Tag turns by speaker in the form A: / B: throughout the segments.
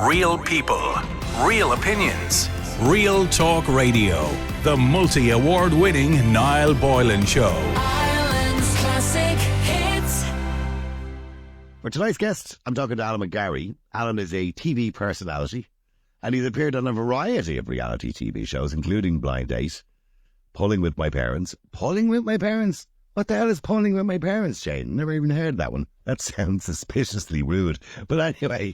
A: Real people, real opinions.
B: Real Talk Radio, the multi-award winning Niall Boylan Show.
C: Ireland's classic hits.
D: For tonight's guest, I'm talking to Alan McGarry. Alan is a TV personality, and he's appeared on a variety of reality TV shows, including Blind Date, Pulling with My Parents. Pulling with My Parents? What the hell is Pulling with My Parents, Jane? Never even heard that one. That sounds suspiciously rude. But anyway,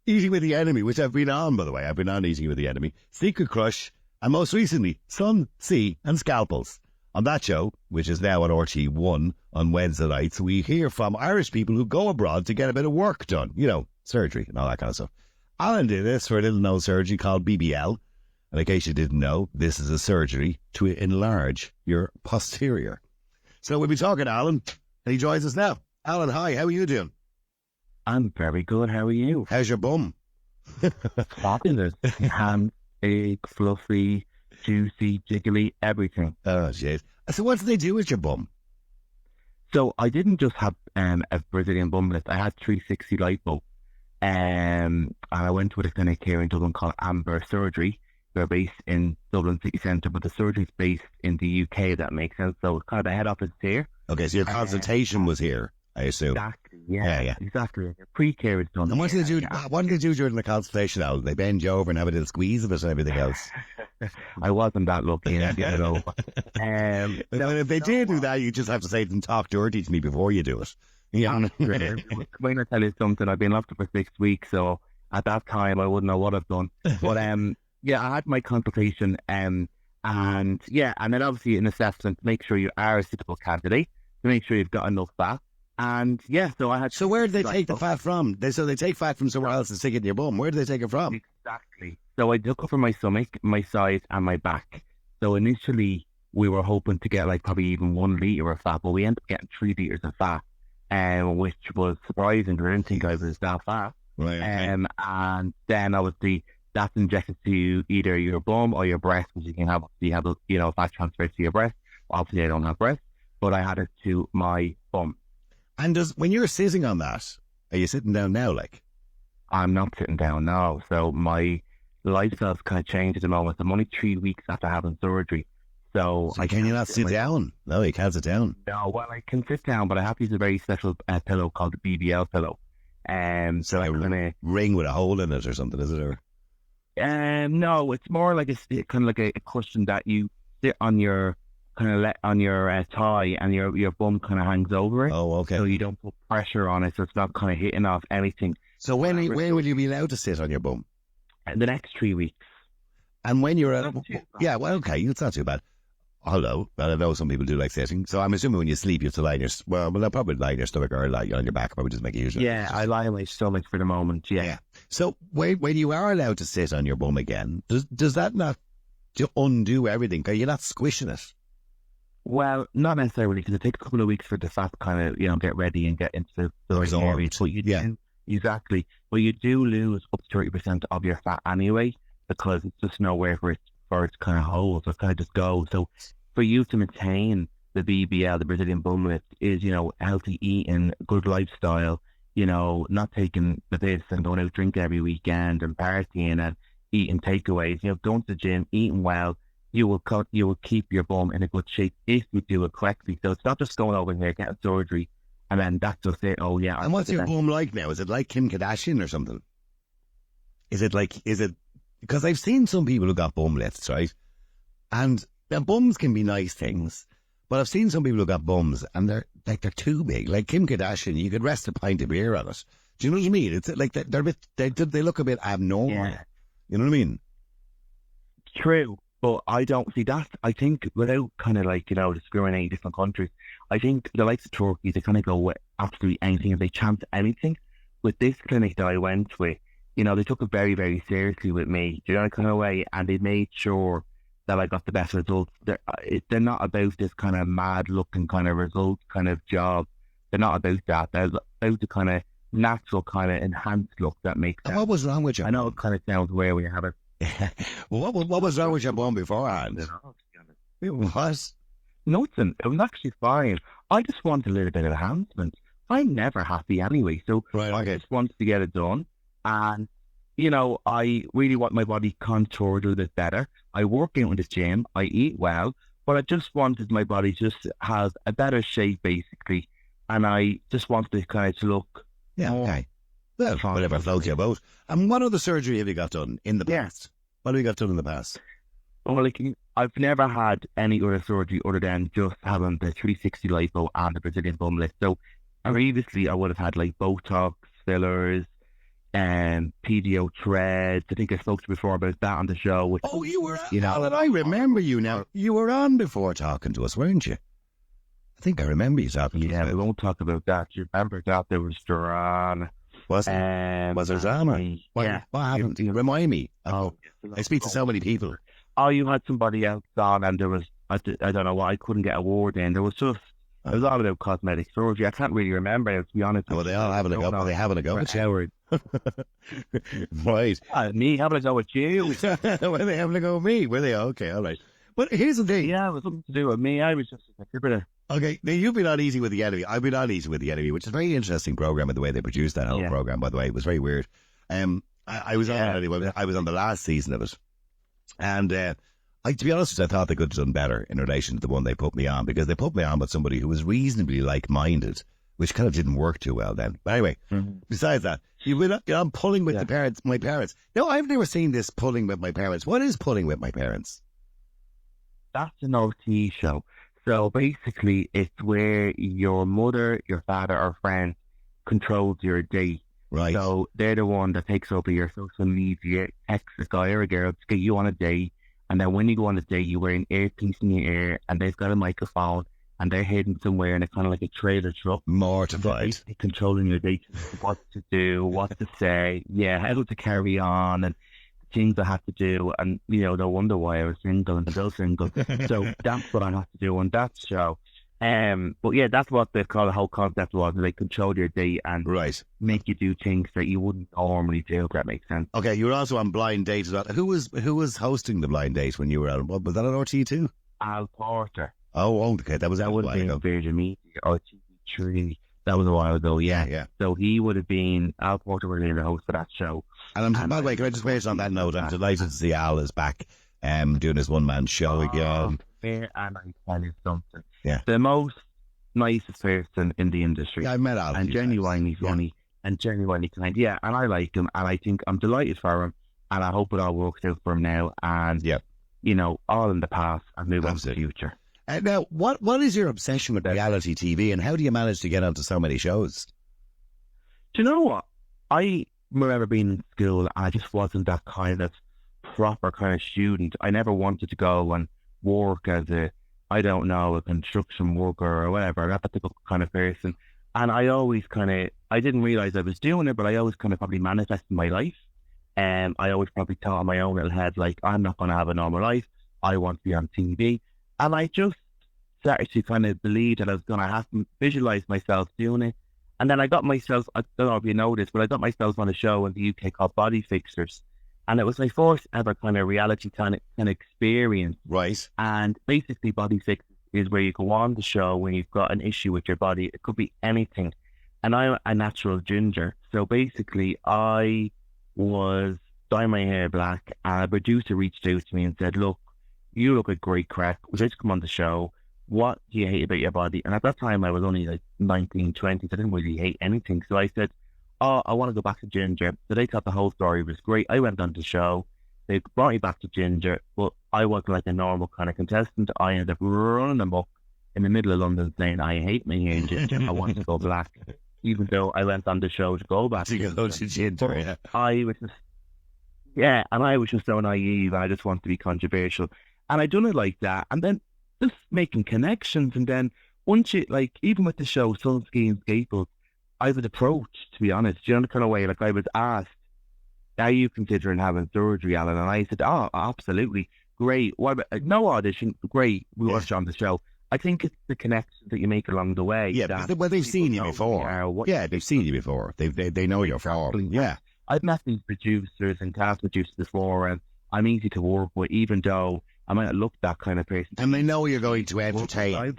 D: Eating with the Enemy, which I've been on, by the way. I've been on Eating with the Enemy, Secret Crush, and most recently, Sun, Sea and Scalpels. On that show, which is now on RT1 on Wednesday nights, we hear from Irish people who go abroad to get a bit of work done. You know, surgery and all that kind of stuff. Alan did this for a little known surgery called BBL. And in case you didn't know, this is a surgery to enlarge your posterior. So we'll be talking to Alan, and he joins us now. Alan, hi, how are you doing?
E: I'm very good. How are you?
D: How's your bum?
E: Fabulous. Big, fluffy, juicy, jiggly, everything.
D: Oh, jeez. So what do they do with your bum?
E: So I didn't just have a Brazilian bum lift. I had 360 lipo. And I went to a clinic here in Dublin called Amber Surgery. They're based in Dublin City Centre, but the surgery's based in the UK, if that makes sense. So it's kind of the head office here.
D: Okay, so your consultation was here, I assume.
E: Exactly, yeah. Exactly. Your pre-care is done.
D: And what do they do? What do they do during the consultation, Alan? They bend you over and have a little squeeze of it and everything else.
E: I wasn't that lucky, you know.
D: If they did do that, you just have to say to them, talk dirty to me before you do it. Yeah.
E: When I tell you something, I've been locked up for 6 weeks, so at that time I wouldn't know what I've done. But yeah, I had my consultation, and then obviously an assessment to make sure you are a suitable candidate, to make sure you've got enough fat. And yeah, so I had.
D: So where do they take the fat from? They take fat from somewhere else and stick it in your bum. Where do they take it from?
E: Exactly. So I took it from my stomach, my sides, and my back. So initially we were hoping to get like probably even 1 litre of fat, but we ended up getting 3 litres of fat, which was surprising. I didn't think I was that fat.
D: Right.
E: And then obviously that's injected to either your bum or your breast, which you can have. You have fat transfer to your breast. Obviously, I don't have breast, but I had it to my bum.
D: And when you're sitting on that, are you sitting down now? Like,
E: I'm not sitting down now. So my lifestyle's kind of changed at the moment. I'm only 3 weeks after having surgery. So
D: can you not sit down? No, you can't sit down.
E: No, well, I can sit down, but I have to use a very special pillow called the BBL pillow.
D: So a ring with a hole in it or something, is it? Or?
E: No, it's more like a cushion that you sit on your thigh, and your bum kind of hangs over it.
D: Oh, okay.
E: So you don't put pressure on it, so it's not kind of hitting off anything.
D: So when will you be allowed to sit on your bum?
E: The next 3 weeks.
D: And when you're it's not too bad. Although, I know some people do like sitting. So I'm assuming when you sleep, you have to lie on your... they'll probably lie on your stomach or lie on your back. Probably just make it usual.
E: Yeah, I lie on my stomach for the moment, yeah.
D: So when you are allowed to sit on your bum again, does that not undo everything? Are you not squishing it?
E: Well, not necessarily, because it takes a couple of weeks for the fat to kind of, get ready and get into the right areas. But exactly. But you do lose up to 30% of your fat anyway, because it's just nowhere for it to kind of hold, so it kind of just goes. So for you to maintain the BBL, the Brazilian bum lift, is, healthy eating, good lifestyle, not taking the piss and going out drinking every weekend and partying and eating takeaways, going to the gym, eating well. You will keep your bum in a good shape if you do it correctly. So it's not just going over here, getting surgery, and then that's just it. Oh yeah.
D: And what's your bum like now? Is it like Kim Kardashian or something? Is it because I've seen some people who got bum lifts, right? And their bums can be nice things, but I've seen some people who got bums and they're too big. Like Kim Kardashian, you could rest a pint of beer on it. Do you know what I mean? It's like they look a bit abnormal. Yeah. You know what I mean?
E: True. But I don't see that. I think without kind of discriminating different countries, I think the likes of Turkey, they kind of go with absolutely anything if they chance anything. With this clinic that I went with, they took it very, very seriously with me, kind of way, and they made sure that I got the best results. They're not about this kind of mad looking kind of result kind of job. They're not about that. They're about the kind of natural kind of enhanced look that makes sense.
D: And what was wrong with you?
E: I know it kind of sounds weird when you have it.
D: Well, what was wrong with your bum beforehand? It was
E: nothing. It was actually fine. I just want a little bit of enhancement. I'm never happy anyway, so I just wanted to get it done. And you know, I really want my body contoured a little bit better. I work out in the gym, I eat well, but I just wanted my body just to have a better shape, basically. And I just wanted it kind of to look
D: Okay. Well, whatever floats your boat. And what other surgery have you got done in the past? What have you got done in the past?
E: Well, like, I've never had any other surgery other than just having the 360 lipo and the Brazilian bum lift. So previously, I would have had like Botox, fillers, and PDO threads. I think I spoke to you before about that on the show. Which,
D: Oh, you were,
E: you know,
D: Alan, I remember you now. You were on before talking to us, weren't you? I think I remember you talking to us.
E: Yeah, we won't talk about that. You remember that there was drama.
D: Was there drama? What happened? Remind me. I speak to so many people.
E: Oh, you had somebody else on, and there was, I don't know why, I couldn't get a word in. There was just, it was all about cosmetic surgery. I can't really remember, to be honest.
D: Well, they all having a go. Are they having a go at you? Right.
E: Me having a go with you.
D: Were they having a go with me? Were they? Okay, all right. But here's the thing.
E: Yeah, it was something to do with me. I was just a bit of...
D: Okay, now you've been on Easy with the Enemy. I've been on Easy with the Enemy, which is a very interesting program in the way they produced that whole program, by the way. It was very weird. I was on it anyway. I was on the last season of it. And to be honest, I thought they could have done better in relation to the one they put me on, because they put me on with somebody who was reasonably like-minded, which kind of didn't work too well then. But anyway, besides that, I'm pulling with my parents. No, I've never seen this pulling with my parents. What is pulling with my parents?
E: That's an OT show. So basically, it's where your mother, your father, or friend controls your day.
D: Right.
E: So they're the one that takes over your social media, texts a guy or a girl to get you on a date. And then when you go on a date, you wear an earpiece in your ear, and they've got a microphone, and they're hidden somewhere in a kind of like a trailer truck.
D: Mortified.
E: They're controlling your date, what to do, what to say, how to carry on, and things I had to do, and no wonder why I was single and still single. So that's what I had to do on that show. But yeah, that's what the whole concept was. They control your day and make you do things that you wouldn't normally do, if that makes sense.
D: Okay, you were also on Blind Date as well. Who was hosting the Blind Date when you were on? What was that, on RT2?
E: Al Porter.
D: Oh, okay, that was
E: that would have been Virgin Media or TV3. That was a while ago, yeah. So he would have been, Al Porter would have been the host of that show.
D: And by the way, can I just wait on that note? I'm delighted to see Al is back doing his one-man show again.
E: Fair, and I tell you something.
D: Yeah.
E: The most nicest person in the industry.
D: Yeah, I met Al.
E: And genuinely funny and genuinely kind. Yeah, and I like him, and I think I'm delighted for him, and I hope it all works out for him now. And, all in the past and move on to the future.
D: Now, what is your obsession with reality TV, and how do you manage to get onto so many shows?
E: Do you know what? I remember being in school, and I just wasn't that kind of proper kind of student. I never wanted to go and work as a construction worker or whatever. I'm not that typical kind of person. And I always I didn't realize I was doing it, but I always kind of probably manifested my life. And I always probably thought in my own little head, like, I'm not going to have a normal life. I want to be on TV. And I just started to kind of believe that I was going to have to visualize myself doing it. And then I got myself, I don't know if you know this, but I got myself on a show in the UK called Body Fixers. And it was my first ever kind of reality kind of experience.
D: Right.
E: And basically Body Fixers is where you go on the show when you've got an issue with your body. It could be anything. And I'm a natural ginger. So basically I was dyeing my hair black, and a producer reached out to me and said, look, you look like great crack. Would you like to come on the show? What do you hate about your body? And at that time, I was only like 19, 20. So I didn't really hate anything. So I said, I want to go back to Ginger. So they thought the whole story was great. I went on the show. They brought me back to Ginger, but I wasn't like a normal kind of contestant. I ended up running them up in the middle of London saying, I hate my hair in Ginger. I want to go black. Even though I went on the show to go back
D: to Ginger, yeah.
E: I was just, and I was just so naive. I just wanted to be controversial. And I done it like that. And then just making connections. And then once you, like, even with the show, Sunski and Skateboard, I was approached, to be honest, the kind of way, like I was asked, are you considering having surgery, Alan? And I said, oh, absolutely. Great. What about, no audition. Great. We watched on the show. I think it's the connections that you make along the way.
D: Yeah, well, they've seen you before. They've seen you before. They know your form. Yeah.
E: I've met these producers and cast producers before, and I'm easy to work with, even though I might not look that kind of person.
D: And they know you're going to entertain.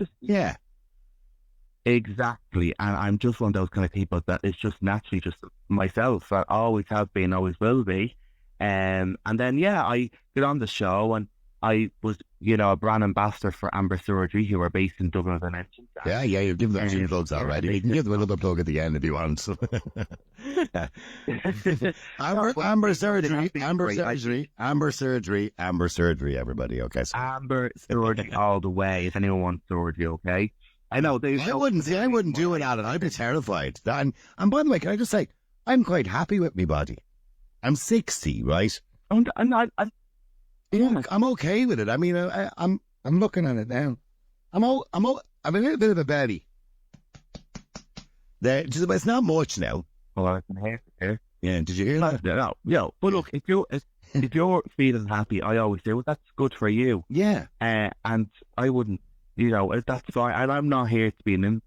E: Exactly. And I'm just one of those kind of people that is just naturally just myself. I always have been, always will be. And then, yeah, I get on the show and I was, a brand ambassador for Amber Surgery, who are based in Dublin, as I mentioned.
D: Yeah, you've given them two plugs already. You can give them another plug at the end if you want. Amber Surgery, everybody. Okay. So.
E: Amber Surgery all the way. If anyone wants surgery, okay? I know.
D: I wouldn't do it, Alan. I'd be terrified. And by the way, can I just say, I'm quite happy with my body. I'm 60, right?
E: I'm
D: okay with it. I mean, I'm looking at it now. I'm a little bit of a belly. It's not much now.
E: Well, I can hear it.
D: Yeah, did you hear that?
E: No. But look, if you're feeling happy, I always say, well, that's good for you.
D: Yeah.
E: And I wouldn't, that's fine. And I'm not here to be to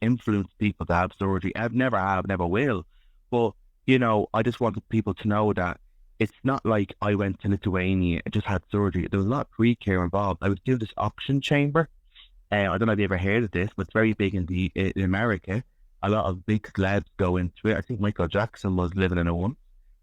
E: influence people to have surgery. I've never have, never will. But I just wanted people to know that it's not like I went to Lithuania and just had surgery. There was a lot of pre-care involved. I was doing this oxygen chamber. I don't know if you ever heard of this, but it's very big in America. A lot of big celebs go into it. I think Michael Jackson was living in one.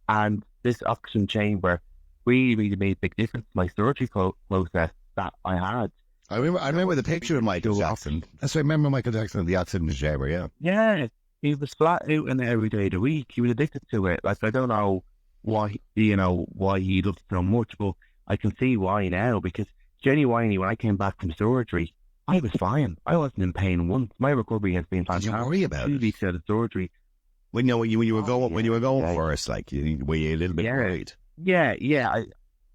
E: And this oxygen chamber really, really made a big difference to my surgery process that I had.
D: I remember the picture of Michael Jackson. That's why I remember Michael Jackson in the oxygen chamber, yeah.
E: Yeah. He was flat out in it every day of the week. He was addicted to it. Like, I don't know why he loved it so much, but I can see why now, because genuinely, when I came back from surgery, I was fine. I wasn't in pain once. My recovery has been fantastic.
D: Did you worry about
E: 2 weeks out of surgery.
D: When you were going first, like, were you a little bit worried?
E: Yeah,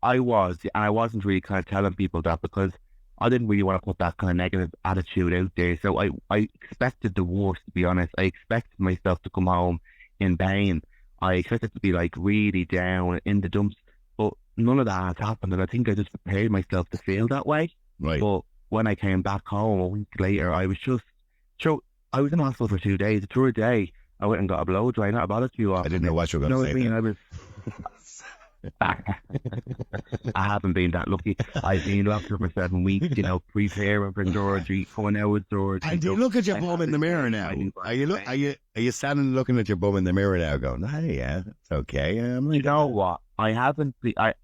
E: I was. And I wasn't really kind of telling people that because I didn't really want to put that kind of negative attitude out there. So I expected the worst, to be honest. I expected myself to come home in pain. I expected to be like really down in the dumps, but none of that has happened. And I think I just prepared myself to feel that way.
D: Right.
E: But when I came back home a week later, I was I was in hospital for 2 days. The third day, I went and got a blow dry. Not about it too often.
D: I didn't know what you were going to say.
E: I was. I haven't been that lucky. I've been locked up for 7 weeks, preparing for surgery, going out with surgery.
D: And you look at your bum in the mirror now. Are you standing looking at your bum in the mirror now, going, "Hey, yeah, it's okay."
E: You know what? I haven't. I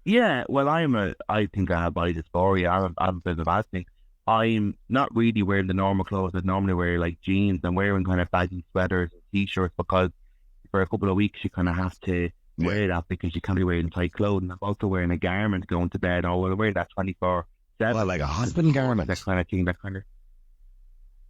E: think I have body dysphoria. I haven't been the bad thing. I'm not really wearing the normal clothes I normally wear, like jeans. I'm wearing kind of baggy sweaters and t-shirts because for a couple of weeks you kind of have to wear that because you can't be wearing tight clothing. I'm also wearing a garment going to bed. I wear that 24/7.
D: Well, like a husband garment.
E: That kind of thing.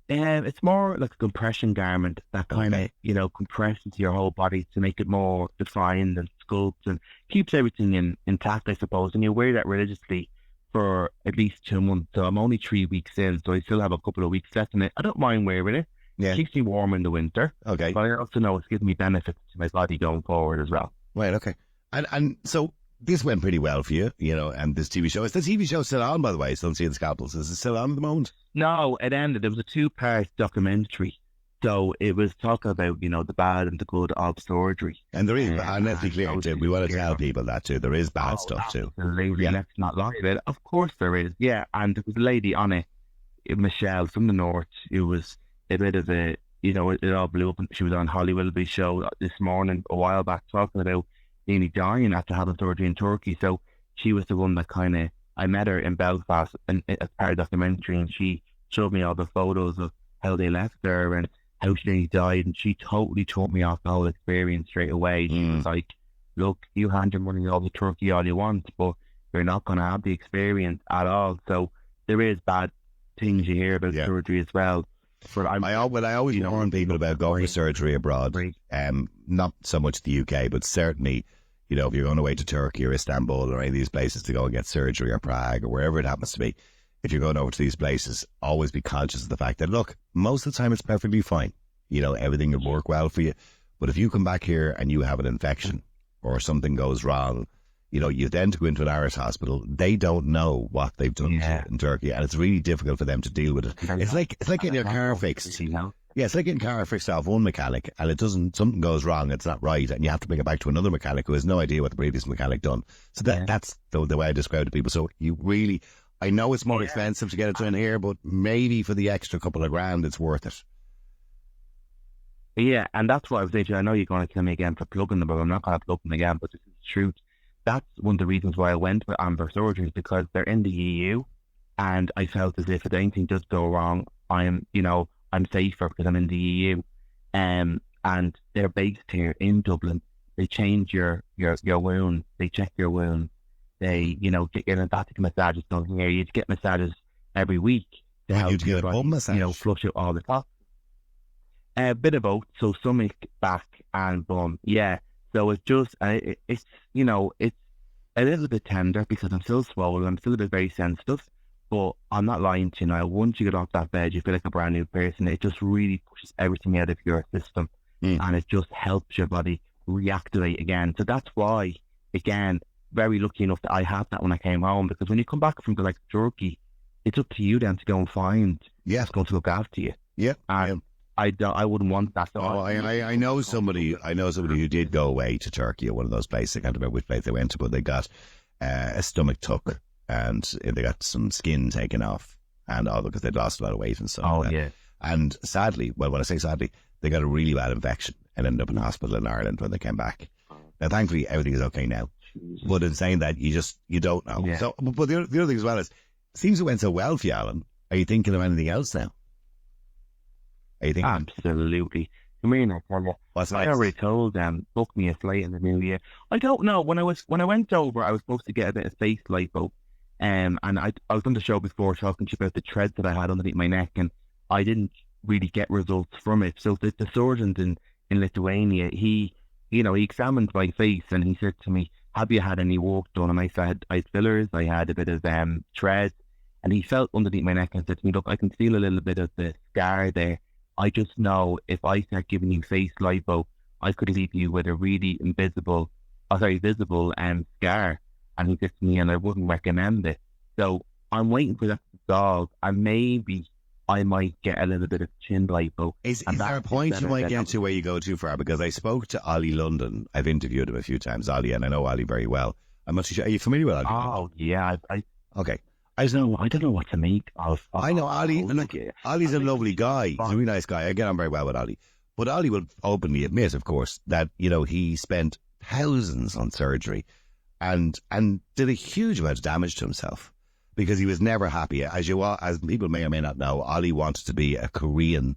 E: It's more like a compression garment that kind of, compresses your whole body to make it more defined and sculpts and keeps everything intact, I suppose. And you wear that religiously for at least 2 months. So I'm only 3 weeks in, so I still have a couple of weeks left in it. I don't mind wearing it.
D: Yeah.
E: It keeps me warm in the winter.
D: Okay.
E: But I also know it's giving me benefits to my body going forward as well.
D: Right, okay. And so this went pretty well for you, and this TV show. Is the TV show still on, by the way? Still seeing the Scalpels. Is it still on at the moment?
E: No, it ended. It was a 2-part documentary. So it was talking about, the bad and the good of surgery.
D: And there is, and let's be clear, too. We want to tell people that, too. There is bad stuff, too.
E: Absolutely. Yeah. Let's not lie about it. Of course there is, yeah. And there was a lady on it, Michelle, from the North, who was a bit of a, it all blew up. And she was on Holly Willoughby's show this morning, a while back, talking about nearly dying after having surgery in Turkey. So she was the one that I met her in Belfast and as part of the documentary, and she showed me all the photos of how they left her and how she nearly died, and she totally taught me off the whole experience straight away. She was like, look, you hand your money over to Turkey all you want, but you're not going to have the experience at all. So there is bad things you hear about surgery as well. But I
D: always warn people about going for surgery abroad. Not so much the UK, but certainly, if you're going away to Turkey or Istanbul or any of these places to go and get surgery, or Prague or wherever it happens to be, if you're going over to these places, always be conscious of the fact that, look, most of the time it's perfectly fine. Everything will work well for you. But if you come back here and you have an infection or something goes wrong, you then to go into an Irish hospital, they don't know what they've done in Turkey, and it's really difficult for them to deal with it. It's like getting your car fixed. Yeah, it's like getting a car fixed off one mechanic, and something goes wrong, it's not right, and you have to bring it back to another mechanic who has no idea what the previous mechanic done. So that's the way I describe it to people. So you really, I know it's more expensive to get it done here, but maybe for the extra couple of grand, it's worth it.
E: Yeah, and that's what I was saying to you. I know you're going to kill me again for plugging them, but I'm not going to plug them again, but this is the truth. That's one of the reasons why I went with Amber Surgery, because they're in the EU, and I felt as if anything does go wrong, I'm safer because I'm in the EU. And they're based here in Dublin. They change your wound, they check your wound, they, get your lymphatic massages done here. You get massages every week to help
D: you get a bum massage.
E: Flush out all the toxins. A bit of both, so stomach, back, and bum. Yeah, so it's just it's a little bit tender because I'm still swollen. I'm still a bit very sensitive, but I'm not lying to you now. Once you get off that bed, you feel like a brand new person. It just really pushes everything out of your system, and it just helps your body reactivate again. So that's why, again, very lucky enough that I had that when I came home, because when you come back from Turkey, it's up to you then to go and find who's going to look after you.
D: Yeah.
E: And I wouldn't want that. So
D: I know somebody who did go away to Turkey at one of those places. I can't remember which place they went to, but they got a stomach tuck and they got some skin taken off and all because they'd lost a lot of weight and stuff.
E: Oh,
D: like that.
E: yeah.
D: And sadly, well, when I say sadly, they got a really bad infection and ended up in hospital in Ireland when they came back. Now, thankfully, everything is okay now. But in saying that, you don't know.
E: Yeah.
D: So, but the other thing as well is, it seems it went so well for you, Alan. Are you thinking of anything else now? Are you thinking?
E: Absolutely. Come here now, tell you.
D: What's
E: I
D: next?
E: already told them, book me a flight in the new year. I don't know. When I went over, I was supposed to get a bit of face lipo. And I was on the show before talking to you about the treads that I had underneath my neck, and I didn't really get results from it. So the surgeon in Lithuania, he examined my face and he said to me, have you had any work done? And I said, I had fillers, I had a bit of treads, and he felt underneath my neck and said to me, look, I can feel a little bit of the scar there. I just know if I start giving you face lipo, I could leave you with a really visible scar. And he said to me, and I wouldn't recommend it. So I'm waiting for that to dissolve, and maybe I might get a little bit of chin lipo.
D: Is there a point you might get to where you go too far? Because I spoke to Ollie London. I've interviewed him a few times, Ollie, and I know Ollie very well. I'm not too sure. Are you familiar with Ollie?
E: Oh, yeah.
D: Okay.
E: I don't know what to make of.
D: I know Ollie. Ollie's a lovely guy. He's a really nice guy. I get on very well with Ollie. But Ollie will openly admit, of course, that he spent thousands on surgery and did a huge amount of damage to himself because he was never happy. As people may or may not know, Ollie wanted to be a Korean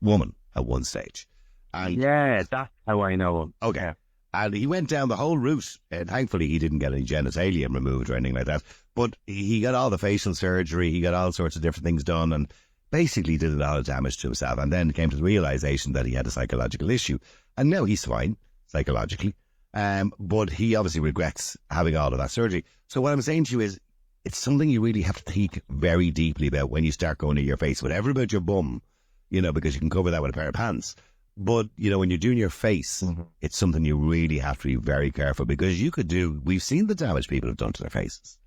D: woman at one stage. And
E: yeah, that's how I know him.
D: Okay.
E: Yeah.
D: And he went down the whole route. And thankfully, he didn't get any genitalia removed or anything like that. But he got all the facial surgery. He got all sorts of different things done and basically did a lot of damage to himself. And then came to the realization that he had a psychological issue. And now he's fine, psychologically. But he obviously regrets having all of that surgery. So what I'm saying to you is, it's something you really have to think very deeply about when you start going to your face. Whatever about your bum, because you can cover that with a pair of pants. But, when you're doing your face, it's something you really have to be very careful because we've seen the damage people have done to their faces.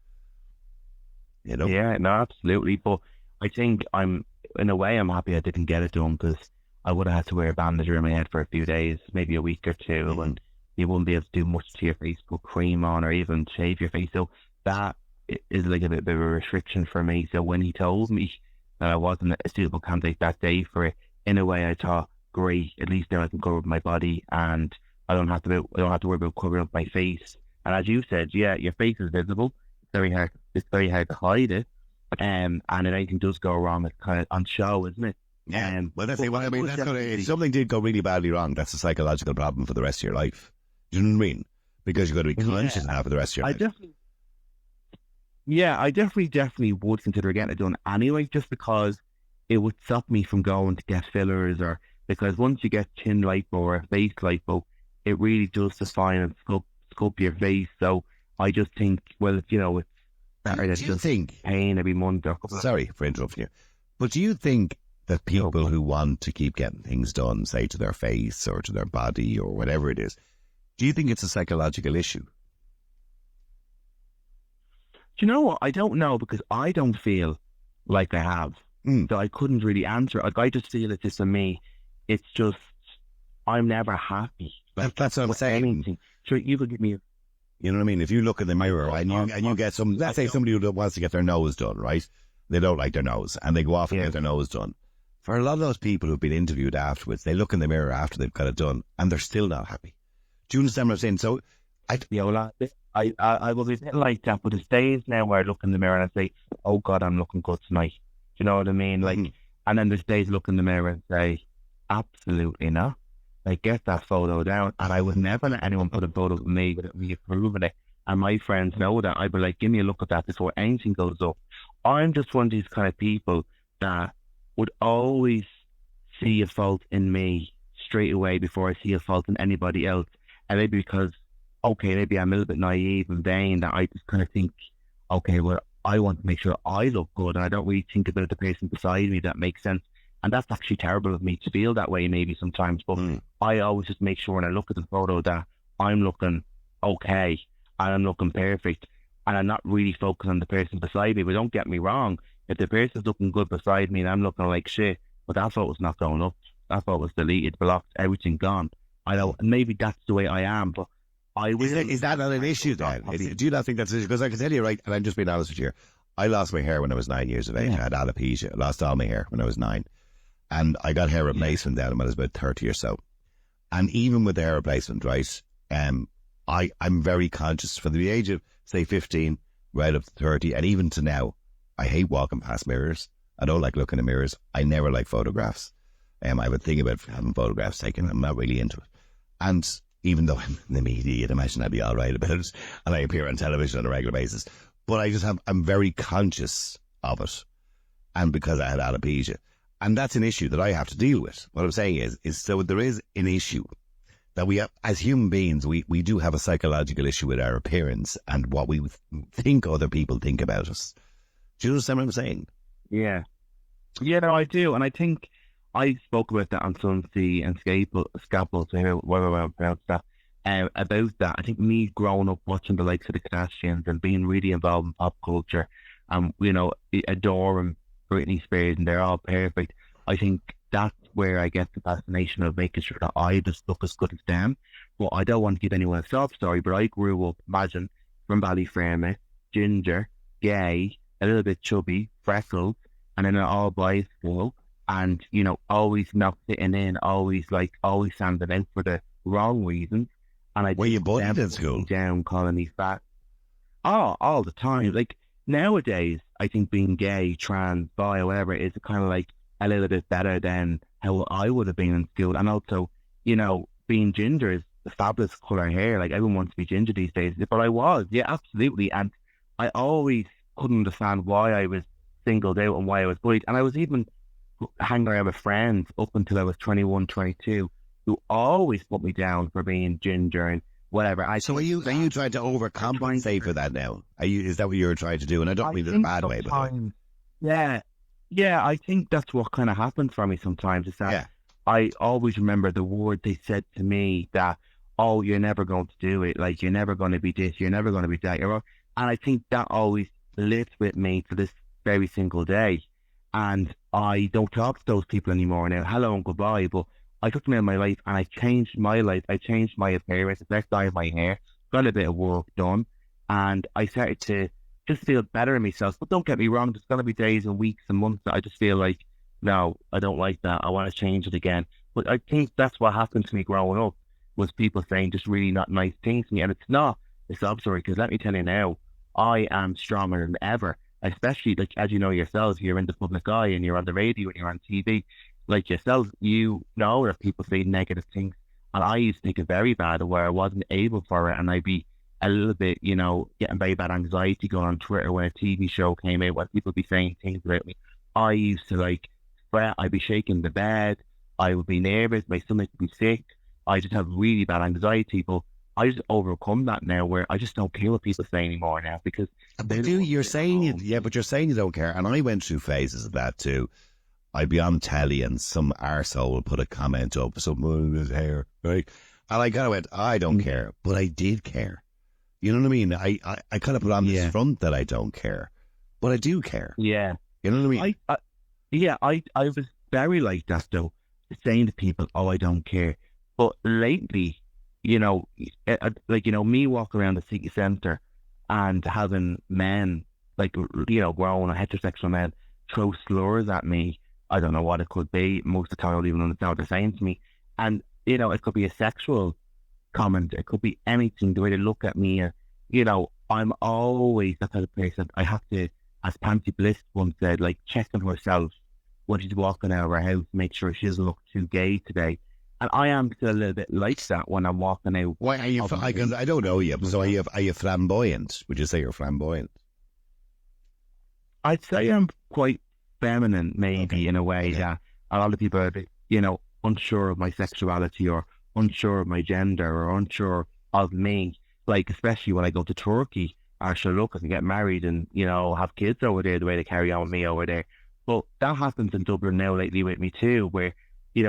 E: Yeah, no, absolutely. But I think in a way, I'm happy I didn't get it done because I would have had to wear a bandage around my head for a few days, maybe a week or two, and you wouldn't be able to do much to your face, put cream on or even shave your face. So that is like a bit of a restriction for me. So when he told me that I wasn't a suitable candidate that day for it, in a way I thought, great, at least now I can cover up my body and I don't have to worry about covering up my face. And as you said, yeah, your face is visible. It's very hard to hide it. And if anything does go wrong, it's kind of on show, isn't it?
D: Yeah. Well, that's what I mean. If something did go really badly wrong, that's a psychological problem for the rest of your life. Do you know what I mean? Because you've got to be conscious now for the rest of your life.
E: I definitely would consider getting it done anyway, just because it would stop me from going to get fillers, or because once you get chin lipo or face lipo, it really does define and sculpt your face. So I just think, well, it's better than just pain every month.
D: Sorry for interrupting you, but do you think that people who want to keep getting things done, say to their face or to their body or whatever it is, do you think it's a psychological issue?
E: Do you know what? I don't know, because I don't feel like I have. So I couldn't really answer. Like, I just feel it's just for me. It's just, I'm never happy.
D: That's what I'm saying.
E: Anything. Sure, you could give me
D: You know what I mean? If you look in the mirror and you get some, let's say somebody who wants to get their nose done, right? They don't like their nose and they go off and get their nose done. For a lot of those people who've been interviewed afterwards, they look in the mirror after they've got it done and they're still not happy. Do you understand what I'm saying? So,
E: I will be a bit like that, but there's days now where I look in the mirror and I say, "Oh God, I'm looking good tonight." Do you know what I mean? Like, and then there's days I look in the mirror and say, "Absolutely not." Like, get that photo down. And I would never let anyone put a photo of me without me approving it. And my friends know that. I'd be like, "Give me a look at that before anything goes up." I'm just one of these kind of people that would always see a fault in me straight away before I see a fault in anybody else. And maybe because, okay, maybe I'm a little bit naive and vain, that I just kind of think, okay, well, I want to make sure I look good, and I don't really think about the person beside me. That makes sense. And that's actually terrible of me to feel that way maybe sometimes, but I always just make sure when I look at the photo that I'm looking okay and I'm looking perfect, and I'm not really focused on the person beside me. But don't get me wrong, if the person's looking good beside me and I'm looking like shit, but that photo's not going up. That photo was deleted, blocked, everything gone. I know, maybe that's the way I am, but I will.
D: Is that not an issue then? Do you not think that's an issue? Because I can tell you, right, and I'm just being honest with you, I lost my hair when I was 9 years of age. I had alopecia. I lost all my hair when I was 9. And I got hair replacement then when I was about 30 or so. And even with the hair replacement, right, I'm very conscious from the age of, say, 15, right up to 30, and even to now, I hate walking past mirrors. I don't like looking in mirrors. I never like photographs. I would think about having photographs taken. I'm not really into it. And even though I'm in the media, you'd imagine I'd be all right about it, and I appear on television on a regular basis. But I'm very conscious of it, and because I had alopecia. And that's an issue that I have to deal with. What I'm saying is so there is an issue that we have, as human beings, we do have a psychological issue with our appearance and what we think other people think about us. Do you understand what I'm saying?
E: Yeah. Yeah, no, I do. And I think I spoke about that on Sunsea and Scalpel, so whatever I pronounce that, about that. I think me growing up watching the likes of the Kardashians and being really involved in pop culture, adoring Britney Spears, and they're all perfect. I think that's where I get the fascination of making sure that I just look as good as them. But I don't want to give anyone a sob story, but I grew up, imagine, from Ballyfermot, ginger, gay, a little bit chubby, freckled, and in an all-boys school, and, always not fitting in, always standing out for the wrong reasons. And
D: were you bullied in school?
E: Down, calling me fat. Oh, all the time. Like, nowadays, I think being gay, trans, bi, or whatever is kind of like a little bit better than how I would have been in school. And also, being ginger is the fabulous colour hair. Like, everyone wants to be ginger these days. But I was, yeah, absolutely. And I always couldn't understand why I was singled out and why I was bullied. And I was even hanging around with friends up until I was 21, 22, who always put me down for being ginger and whatever.
D: So are you trying to overcompensate for that now? Is that what you're trying to do? And I don't mean it in a bad way, but
E: yeah, I think that's what kind of happened for me sometimes. Is that I always remember the word they said to me that, "Oh, you're never going to do it. Like, you're never going to be this. You're never going to be that." And I think that always lives with me to this very single day. And I don't talk to those people anymore now. Hello and goodbye. But I took them out of my life, and I changed my life. I changed my appearance. I dyed my hair, got a bit of work done, and I started to just feel better in myself. But don't get me wrong, there's going to be days and weeks and months that I just feel like, no, I don't like that. I want to change it again. But I think that's what happened to me growing up, was people saying just really not nice things to me. And it's not a sob story, because let me tell you now, I am stronger than ever. Especially, like, as you know yourselves, you're in the public eye and you're on the radio and you're on TV. Like yourself, you know that people say negative things. And I used to take it very bad, where I wasn't able for it. And I'd be a little bit, getting very bad anxiety going on Twitter when a TV show came out, where people be saying things about me. I used to fret. I'd be shaking the bed. I would be nervous. My stomach would be sick. I just have really bad anxiety. But I just overcome that now, where I just don't care what people say anymore now, because
D: you're saying you don't care. And I went through phases of that too. I'd be on telly and some arsehole will put a comment up, something with his hair, right? And I kind of went, I don't care, but I did care. You know what I mean? I kind of put on this front that I don't care, but I do care.
E: Yeah.
D: You know what I mean?
E: I was very like that though, saying to people, oh, I don't care. But lately, Me walking around the city centre and having men, grown or heterosexual men, throw slurs at me. I don't know what it could be. Most of the time, I don't even understand what they're saying to me. And, it could be a sexual comment. It could be anything, the way they look at me. I'm always that type of person. I have to, as Panty Bliss once said, checking herself when she's walking out of her house, make sure she doesn't look too gay today. And I am still a little bit like that when I'm walking out.
D: Why are you? I don't know you. So are you flamboyant? Would you say you're flamboyant?
E: I'd say I'm quite feminine, maybe, in a way that a lot of people are, unsure of my sexuality or unsure of my gender or unsure of me. Especially when I go to Turkey, I should look and get married and, have kids over there, the way they carry on with me over there. But that happens in Dublin now lately with me too, where,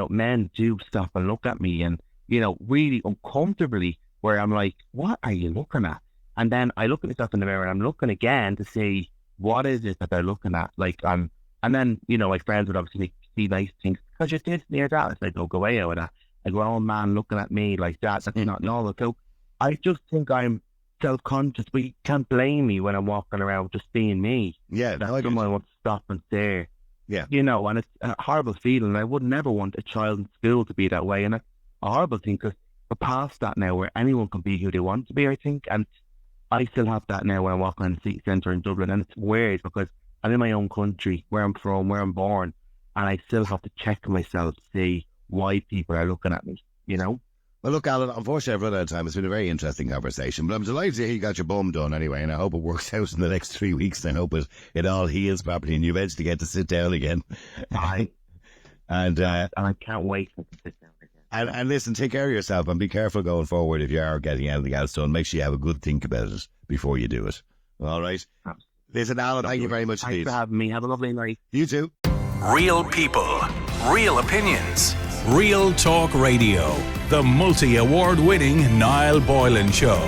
E: men do stop and look at me and, really uncomfortably, where I'm like, what are you looking at? And then I look at myself in the mirror and I'm looking again to see what is it that they're looking at. And then, my friends would obviously see nice things because you're this near that. It's like, oh, go away with that. A grown man looking at me like that, that's not normal. So I just think I'm self-conscious, but you can't blame me when I'm walking around just being me.
D: Yeah,
E: that someone wants to stop and stare.
D: Yeah.
E: And it's a horrible feeling. I would never want a child in school to be that way. And it's a horrible thing because we're past that now where anyone can be who they want to be, I think. And I still have that now when I'm walking in the city centre in Dublin. And it's weird because I'm in my own country, where I'm from, where I'm born. And I still have to check myself to see why people are looking at me, Well,
D: look, Alan, unfortunately, I've run out of time. It's been a very interesting conversation, but I'm delighted to hear you got your bum done anyway, and I hope it works out in the next 3 weeks. And I hope it all heals properly, and you eventually get to sit down again. And
E: I can't wait to sit down again.
D: And listen, take care of yourself and be careful going forward. If you are getting anything else done, make sure you have a good think about it before you do it. All right?
E: Absolutely.
D: Listen, Alan, thank you very much indeed.
E: Thanks for having me. Have a lovely night.
D: You too.
A: Real people, real opinions.
B: Real Talk Radio, the multi-award winning Niall Boylan Show.